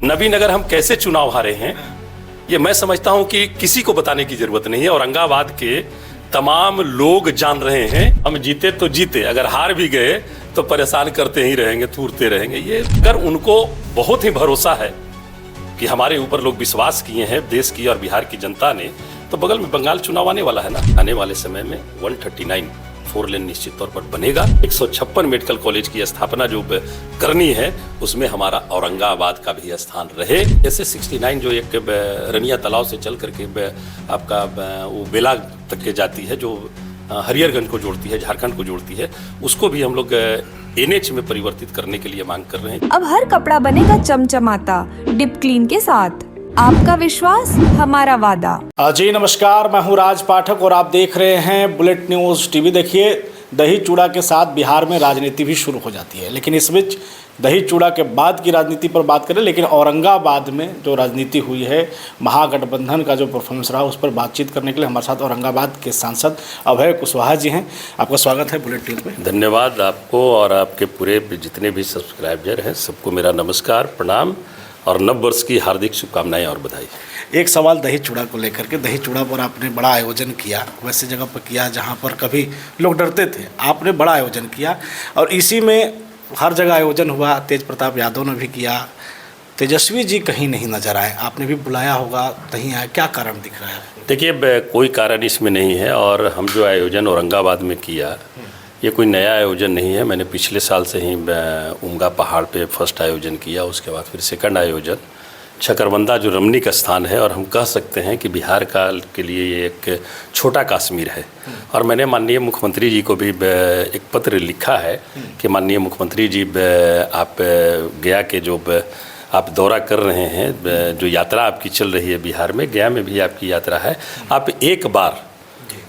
नबीन अगर हम कैसे चुनाव हारे हैं ये मैं समझता हूं कि किसी को बताने की जरूरत नहीं है। औरंगाबाद के तमाम लोग जान रहे हैं। हम जीते तो जीते, अगर हार भी गए तो परेशान करते ही रहेंगे, थूरते रहेंगे। ये अगर उनको बहुत ही भरोसा है कि हमारे ऊपर लोग विश्वास किए हैं देश की और बिहार की जनता ने, तो बगल में बंगाल चुनाव आने वाला है ना। आने वाले समय में 139 4 लेन निश्चित तौर पर बनेगा। 156 मेडिकल कॉलेज की स्थापना जो करनी है उसमें हमारा औरंगाबाद का भी स्थान रहे। जैसे 69 जो एक रनिया तालाब से चल करके आपका वो बेला तक के जाती है, जो हरियरगंज को जोड़ती है, झारखंड को जोड़ती है, उसको भी हम लोग NH में परिवर्तित करने के लिए मांग कर रहे हैं। अब हर कपड़ा बनेगा चमचमाता डिप क्लीन के साथ। आपका विश्वास हमारा वादा। जी नमस्कार, मैं हूं राज पाठक और आप देख रहे हैं बुलेट न्यूज़ टीवी। देखिए, दही चूड़ा के साथ बिहार में राजनीति भी शुरू हो जाती है, लेकिन इस बीच दही चूड़ा के बाद की राजनीति पर बात करें। लेकिन औरंगाबाद में जो राजनीति हुई है, महागठबंधन का जो परफॉर्मेंस रहा, उस पर बातचीत करने के लिए हमारे साथ औरंगाबाद के सांसद अभय कुशवाहा जी हैं। आपका स्वागत है बुलेट न्यूज़ में। धन्यवाद आपको और आपके पूरे जितने भी सब्सक्राइबर हैं सबको मेरा नमस्कार, प्रणाम और नव वर्ष की हार्दिक शुभकामनाएं और बधाई। एक सवाल दही चूड़ा को लेकर के। दही चूड़ा पर आपने बड़ा आयोजन किया, वैसे जगह पर किया जहां पर कभी लोग डरते थे, आपने बड़ा आयोजन किया और इसी में हर जगह आयोजन हुआ। तेज प्रताप यादव ने भी किया, तेजस्वी जी कहीं नहीं नजर आए, आपने भी बुलाया होगा, नहीं आए, क्या कारण दिख रहा है? देखिए, कोई कारण इसमें नहीं है और हम जो आयोजन औरंगाबाद में किया ये कोई नया आयोजन नहीं है। मैंने पिछले साल से ही उमगा पहाड़ पे फर्स्ट आयोजन किया, उसके बाद फिर सेकंड आयोजन छकरबंदा जो रमणीक स्थान है, और हम कह सकते हैं कि बिहार का के लिए ये एक छोटा कश्मीर है। और मैंने माननीय मुख्यमंत्री जी को भी एक पत्र लिखा है कि माननीय मुख्यमंत्री जी, आप गया के जो आप दौरा कर रहे हैं, जो यात्रा आपकी चल रही है बिहार में, गया में भी आपकी यात्रा है, आप एक बार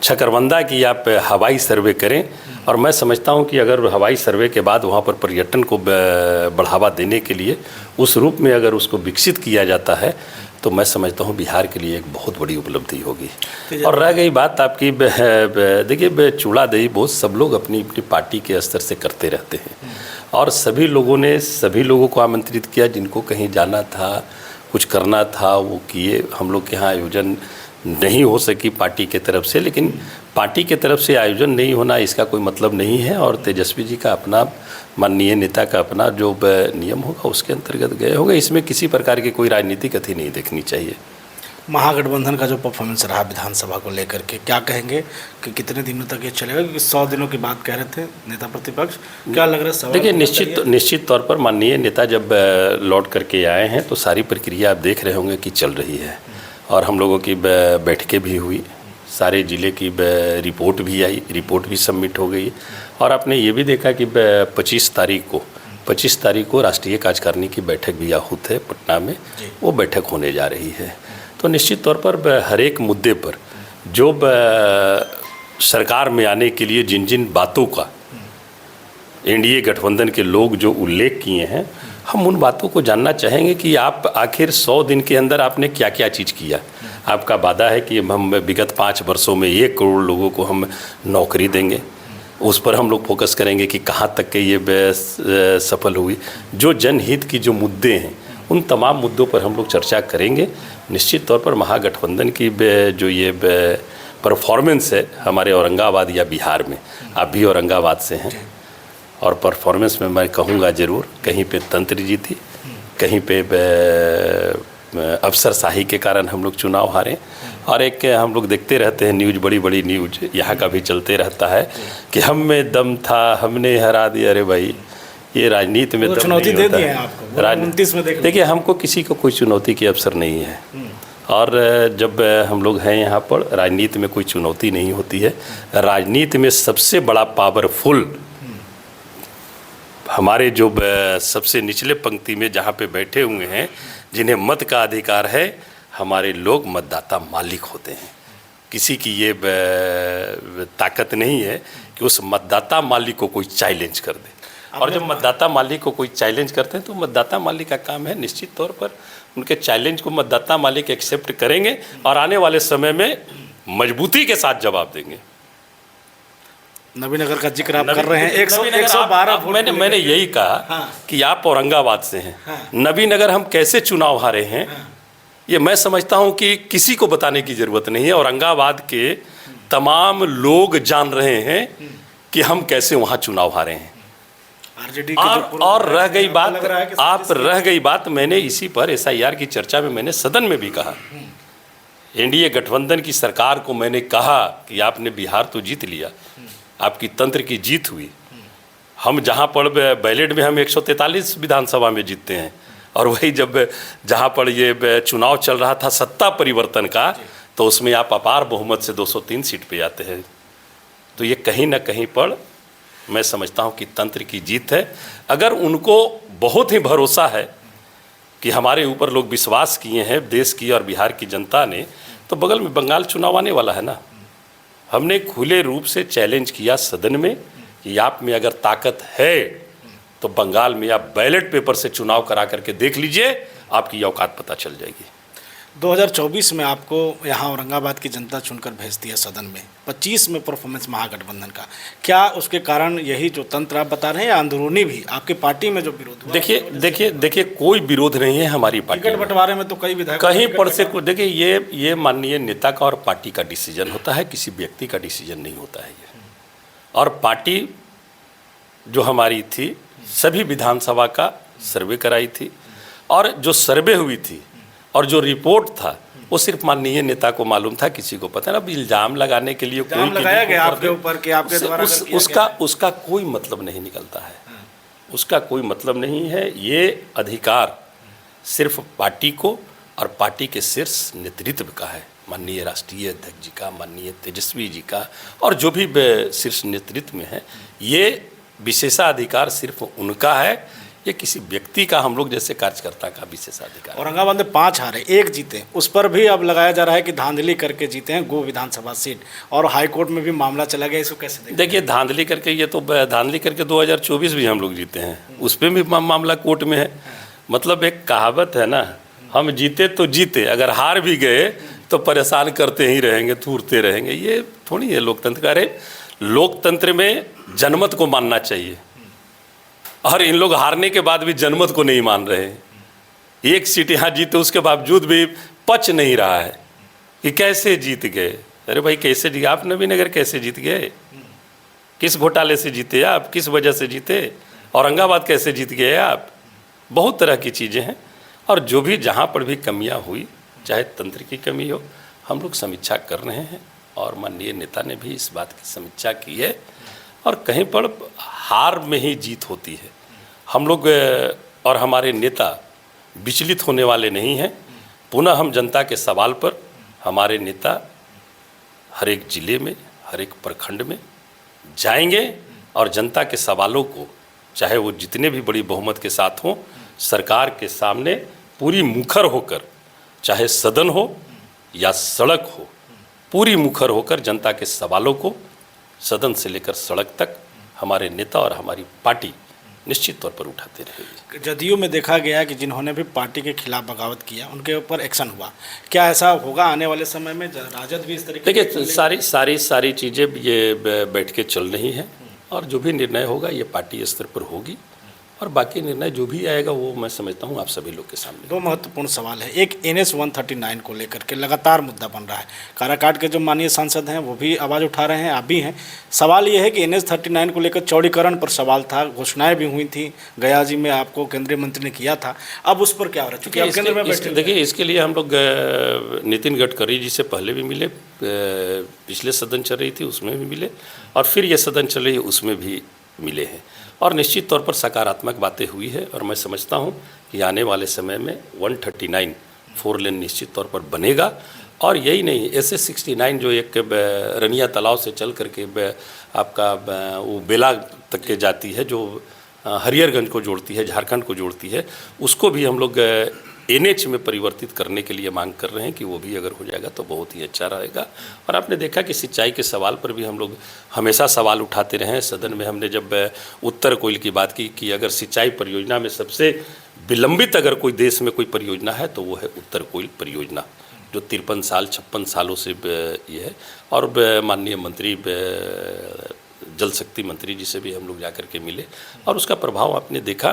छकरबंदा की आप हवाई सर्वे करें। और मैं समझता हूं कि अगर हवाई सर्वे के बाद वहां पर पर्यटन को बढ़ावा देने के लिए उस रूप में अगर उसको विकसित किया जाता है तो मैं समझता हूं बिहार के लिए एक बहुत बड़ी उपलब्धि होगी। और रह गई बात आपकी, देखिए चूड़ा दही बहुत सब लोग अपनी अपनी पार्टी के स्तर से करते रहते हैं और सभी लोगों ने सभी लोगों को आमंत्रित किया, जिनको कहीं जाना था, कुछ करना था, वो किए। हम लोग के यहाँ आयोजन नहीं हो सकी पार्टी के तरफ से, लेकिन पार्टी के तरफ से आयोजन नहीं होना इसका कोई मतलब नहीं है। और तेजस्वी जी का अपना, माननीय नेता का अपना जो नियम होगा उसके अंतर्गत गए होगा। इसमें किसी प्रकार की कोई राजनीतिक अथी नहीं देखनी चाहिए। महागठबंधन का जो परफॉर्मेंस रहा विधानसभा को लेकर के, क्या कहेंगे कि कितने दिनों तक ये चलेगा? क्योंकि 100 दिनों की बात कह रहे थे नेता प्रतिपक्ष, क्या लग रहा है? देखिए, निश्चित तौर पर माननीय नेता जब लौट करके आए हैं तो सारी प्रक्रिया आप देख रहे होंगे कि चल रही है और हम लोगों की बैठकें भी हुई, सारे ज़िले की रिपोर्ट भी आई, रिपोर्ट भी सबमिट हो गई। और आपने ये भी देखा कि 25 तारीख को राष्ट्रीय कार्यकारिणी की बैठक भी आहूत है पटना में, वो बैठक होने जा रही है। तो निश्चित तौर पर हर एक मुद्दे पर जो सरकार में आने के लिए जिन जिन बातों का NDA गठबंधन के लोग जो उल्लेख किए हैं, हम उन बातों को जानना चाहेंगे कि आप आखिर 100 दिन के अंदर आपने क्या क्या चीज़ किया। आपका वादा है कि हम विगत 5 वर्षों में 1 करोड़ लोगों को हम नौकरी देंगे, उस पर हम लोग फोकस करेंगे कि कहाँ तक के ये सफल हुई। जो जनहित की जो मुद्दे हैं उन तमाम मुद्दों पर हम लोग चर्चा करेंगे। निश्चित तौर पर महागठबंधन की जो ये परफॉर्मेंस है हमारे औरंगाबाद या बिहार में, आप भी औरंगाबाद से हैं, और परफॉर्मेंस में मैं कहूँगा ज़रूर कहीं पे तंत्र जीती, कहीं पे अफसरशाही के कारण हम लोग चुनाव हारे। और एक हम लोग देखते रहते हैं न्यूज़, बड़ी बड़ी न्यूज़ यहाँ का भी चलते रहता है कि हम में दम था, हमने हरा दिया। अरे भाई, ये राजनीति में चुनौती दे दी है आपको। राजनीति में देखिए, हमको किसी को कोई चुनौती की अवसर नहीं है। और जब हम लोग हैं यहाँ पर, राजनीति में कोई चुनौती नहीं होती है। राजनीति में सबसे बड़ा पावरफुल हमारे जो सबसे निचले पंक्ति में जहाँ पे बैठे हुए हैं, जिन्हें मत का अधिकार है, हमारे लोग मतदाता मालिक होते हैं। किसी की ये ताकत नहीं है कि उस मतदाता मालिक को कोई चैलेंज कर दे। और जब मतदाता मालिक को कोई चैलेंज करते हैं तो मतदाता मालिक का काम है निश्चित तौर पर उनके चैलेंज को मतदाता मालिक एक्सेप्ट करेंगे और आने वाले समय में मजबूती के साथ जवाब देंगे। नबीनगर का जिक्र आप कर रहे हैं, नबीनगर 112 वोट मैंने यही कहा हाँ। कि आप औरंगाबाद से हैं। हाँ। नबीनगर हम कैसे चुनाव हारे हैं, ये मैं समझता हूं कि किसी को बताने की जरूरत नहीं है। औरंगाबाद के तमाम लोग जान रहे हैं कि हम कैसे वहां चुनाव हारे हैं। आरजेडी और रह गई बात, मैंने इसी पर एसआईआर की चर्चा में मैंने सदन में भी कहा, एनडीए गठबंधन की सरकार को मैंने कहा कि आपने बिहार तो जीत लिया, आपकी तंत्र की जीत हुई। हम जहाँ पर बैलेट में हम 143 विधानसभा में जीतते हैं, और वही जब जहाँ पर ये चुनाव चल रहा था सत्ता परिवर्तन का, तो उसमें आप अपार बहुमत से 203 सीट पे आते हैं। तो ये कहीं ना कहीं पर मैं समझता हूँ कि तंत्र की जीत है। अगर उनको बहुत ही भरोसा है कि हमारे ऊपर लोग विश्वास किए हैं, देश की और बिहार की जनता ने, तो बगल में बंगाल चुनाव आने वाला है ना। हमने खुले रूप से चैलेंज किया सदन में कि आप में अगर ताकत है तो बंगाल में आप बैलेट पेपर से चुनाव करा करके देख लीजिए, आपकी औकात पता चल जाएगी। 2024 में आपको यहाँ औरंगाबाद की जनता चुनकर भेजती है सदन में, 25 में परफॉर्मेंस महागठबंधन का, क्या उसके कारण यही जो तंत्र आप बता रहे हैं या अंदरूनी भी आपकी पार्टी में जो विरोध हुआ? देखिए कोई विरोध नहीं है हमारी पार्टी टिकट बंटवारे में तो कई विधायक कहीं पर से देखिए ये माननीय नेता का और पार्टी का डिसीजन होता है, किसी व्यक्ति का डिसीजन नहीं होता है ये। और पार्टी जो हमारी थी सभी विधानसभा का सर्वे कराई थी, और जो सर्वे हुई थी और जो रिपोर्ट था वो सिर्फ माननीय नेता को मालूम था, किसी को पता ना। अब इल्जाम लगाने के लिए कोई लगाया गया आपके ऊपर कि आपके द्वारा उसका कोई मतलब नहीं निकलता है, उसका कोई मतलब नहीं है। ये अधिकार सिर्फ पार्टी को और पार्टी के शीर्ष नेतृत्व का है, माननीय राष्ट्रीय अध्यक्ष जी का, माननीय तेजस्वी जी का, और जो भी शीर्ष नेतृत्व में है, ये विशेषाधिकार सिर्फ उनका है। ये किसी व्यक्ति का, हम लोग जैसे कार्यकर्ता का विशेषाधिकार। औरंगाबाद में 5 हारे, 1 जीते, उस पर भी अब लगाया जा रहा है कि धांधली करके जीते हैं गो विधानसभा सीट, और हाईकोर्ट में भी मामला चला गया। इसको कैसे देखिए धांधली करके, ये तो धांधली करके 2024 भी हम लोग जीते हैं, उस पर भी मामला कोर्ट में है। मतलब एक कहावत है ना, हम जीते तो जीते, अगर हार भी गए तो परेशान करते ही रहेंगे, थूरते रहेंगे। ये थोड़ी है लोकतंत्र का। अरे लोकतंत्र में जनमत को मानना चाहिए, और इन लोग हारने के बाद भी जनमत को नहीं मान रहे। एक सीट यहाँ जीते उसके बावजूद भी पच नहीं रहा है कि कैसे जीत गए। अरे भाई कैसे जीते आप? नबीनगर कैसे जीत गए? किस घोटाले से जीते आप? किस वजह से जीते? औरंगाबाद कैसे जीत गए आप? बहुत तरह की चीज़ें हैं, और जो भी जहाँ पर भी कमियाँ हुई, चाहे तंत्र की कमी हो, हम लोग समीक्षा कर रहे हैं, और माननीय नेता ने भी इस बात की समीक्षा की है। और कहीं पर हार में ही जीत होती है। हम लोग और हमारे नेता विचलित होने वाले नहीं हैं। पुनः हम जनता के सवाल पर, हमारे नेता हर एक जिले में, हर एक प्रखंड में जाएंगे, और जनता के सवालों को, चाहे वो जितने भी बड़ी बहुमत के साथ हों, सरकार के सामने पूरी मुखर होकर, चाहे सदन हो या सड़क हो, पूरी मुखर होकर जनता के सवालों को सदन से लेकर सड़क तक हमारे नेता और हमारी पार्टी निश्चित तौर पर उठाते रहेगी। जदयू में देखा गया कि जिन्होंने भी पार्टी के खिलाफ बगावत किया उनके ऊपर एक्शन हुआ, क्या ऐसा होगा आने वाले समय में? राजद भी इस तरीके देखिए सारी चीज़ें ये बैठ के चल रही हैं, और जो भी निर्णय होगा ये पार्टी स्तर पर होगी, और बाकी निर्णय जो भी आएगा वो मैं समझता हूँ आप सभी लोग के सामने। 2 महत्वपूर्ण सवाल है। एक NS 139 को लेकर के लगातार मुद्दा बन रहा है, काराकाट के जो माननीय सांसद हैं वो भी आवाज़ उठा रहे हैं, आप भी हैं। सवाल ये है कि NS 39 को लेकर चौड़ीकरण पर सवाल था, घोषणाएं भी हुई थी, गया जी में आपको केंद्रीय मंत्री ने किया था, अब उस पर क्या हो रहा है? चूँकि आप केंद्र में बैठे। देखिए इसके लिए हम लोग नितिन गडकरी जी से पहले भी मिले, पिछले सदन चल रही थी उसमें भी मिले, और फिर ये सदन चल रही है उसमें भी मिले हैं, और निश्चित तौर पर सकारात्मक बातें हुई है। और मैं समझता हूं कि आने वाले समय में 139 4 लेन निश्चित तौर पर बनेगा। और यही नहीं, SS 69 जो एक रनिया तालाब से चल करके आपका वो बेला तक के जाती है, जो हरियरगंज को जोड़ती है, झारखंड को जोड़ती है, उसको भी हम लोग NH में परिवर्तित करने के लिए मांग कर रहे हैं कि वो भी अगर हो जाएगा तो बहुत ही अच्छा रहेगा। और आपने देखा कि सिंचाई के सवाल पर भी हम लोग हमेशा सवाल उठाते रहे हैं। सदन में हमने जब उत्तर कोयल की बात की कि अगर सिंचाई परियोजना में सबसे विलंबित अगर कोई देश में कोई परियोजना है तो वो है उत्तर कोयल परियोजना, जो 53 साल 56 सालों से ये है। और माननीय मंत्री जल शक्ति मंत्री जी से भी हम लोग जा कर के मिले और उसका प्रभाव आपने देखा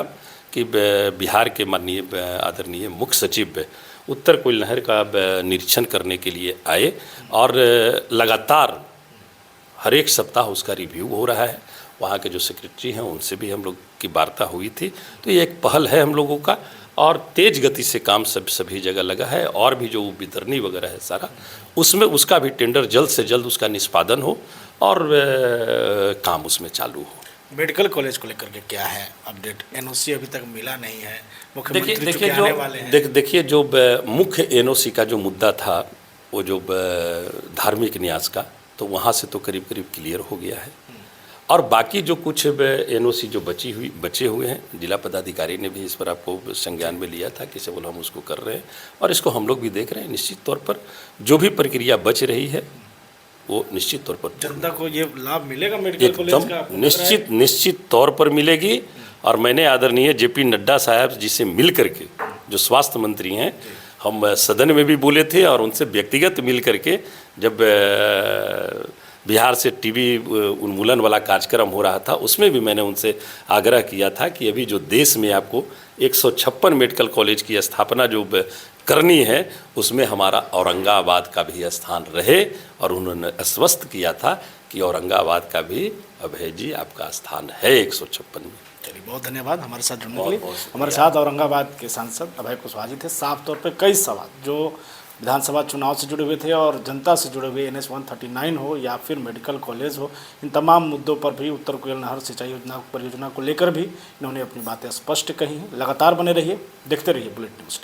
कि बिहार के माननीय आदरणीय मुख्य सचिव उत्तर कोयल नहर का निरीक्षण करने के लिए आए और लगातार हर एक सप्ताह उसका रिव्यू हो रहा है। वहाँ के जो सेक्रेटरी हैं उनसे भी हम लोग की वार्ता हुई थी। तो ये एक पहल है हम लोगों का और तेज गति से काम सभी जगह लगा है और भी जो वितरणी वगैरह है सारा उसमें उसका भी टेंडर जल्द से जल्द उसका निष्पादन हो और काम उसमें चालू हो। मेडिकल कॉलेज को लेकर के क्या है अपडेट? एनओसी अभी तक मिला नहीं है, मुख्यमंत्री देखिए चूंकि आने वाले हैं। देखिए जो मुख्य एनओसी का जो मुद्दा था वो जो धार्मिक न्यास का, तो वहाँ से तो करीब करीब क्लियर हो गया है और बाकी जो कुछ एनओसी जो बचे हुए हैं, जिला पदाधिकारी ने भी इस पर आपको संज्ञान में लिया था कि केवल हम उसको कर रहे हैं और इसको हम लोग भी देख रहे हैं। निश्चित तौर पर जो भी प्रक्रिया बच रही है वो निश्चित तौर पर जनता को ये लाभ मिलेगा मेडिकल कॉलेज का? निश्चित तौर पर मिलेगी। और मैंने आदरणीय जेपी नड्डा साहब जी से मिल करके, जो स्वास्थ्य मंत्री हैं, हम सदन में भी बोले थे और उनसे व्यक्तिगत मिल करके जब बिहार से टीबी उन्मूलन वाला कार्यक्रम हो रहा था उसमें भी मैंने उनसे आग्रह किया था कि अभी जो देश में आपको 156 मेडिकल कॉलेज की स्थापना जो करनी है उसमें हमारा औरंगाबाद का भी स्थान रहे और उन्होंने आश्वस्त किया था कि औरंगाबाद का भी अभय जी आपका स्थान है 156 में। चलिए, बहुत धन्यवाद हमारे साथ जुड़ने के लिए। हमारे साथ औरंगाबाद के सांसद अभय कुशवाहा जी थे। साफ तौर पे कई सवाल जो विधानसभा चुनाव से जुड़े हुए थे और जनता से जुड़े हुए NH 139 हो या फिर मेडिकल कॉलेज हो, इन तमाम मुद्दों पर भी उत्तर कोयल नहर सिंचाई परियोजना को लेकर भी इन्होंने अपनी बातें स्पष्ट कही हैं। लगातार बने रहिए, देखते रहिए बुलेटिन न्यूज़।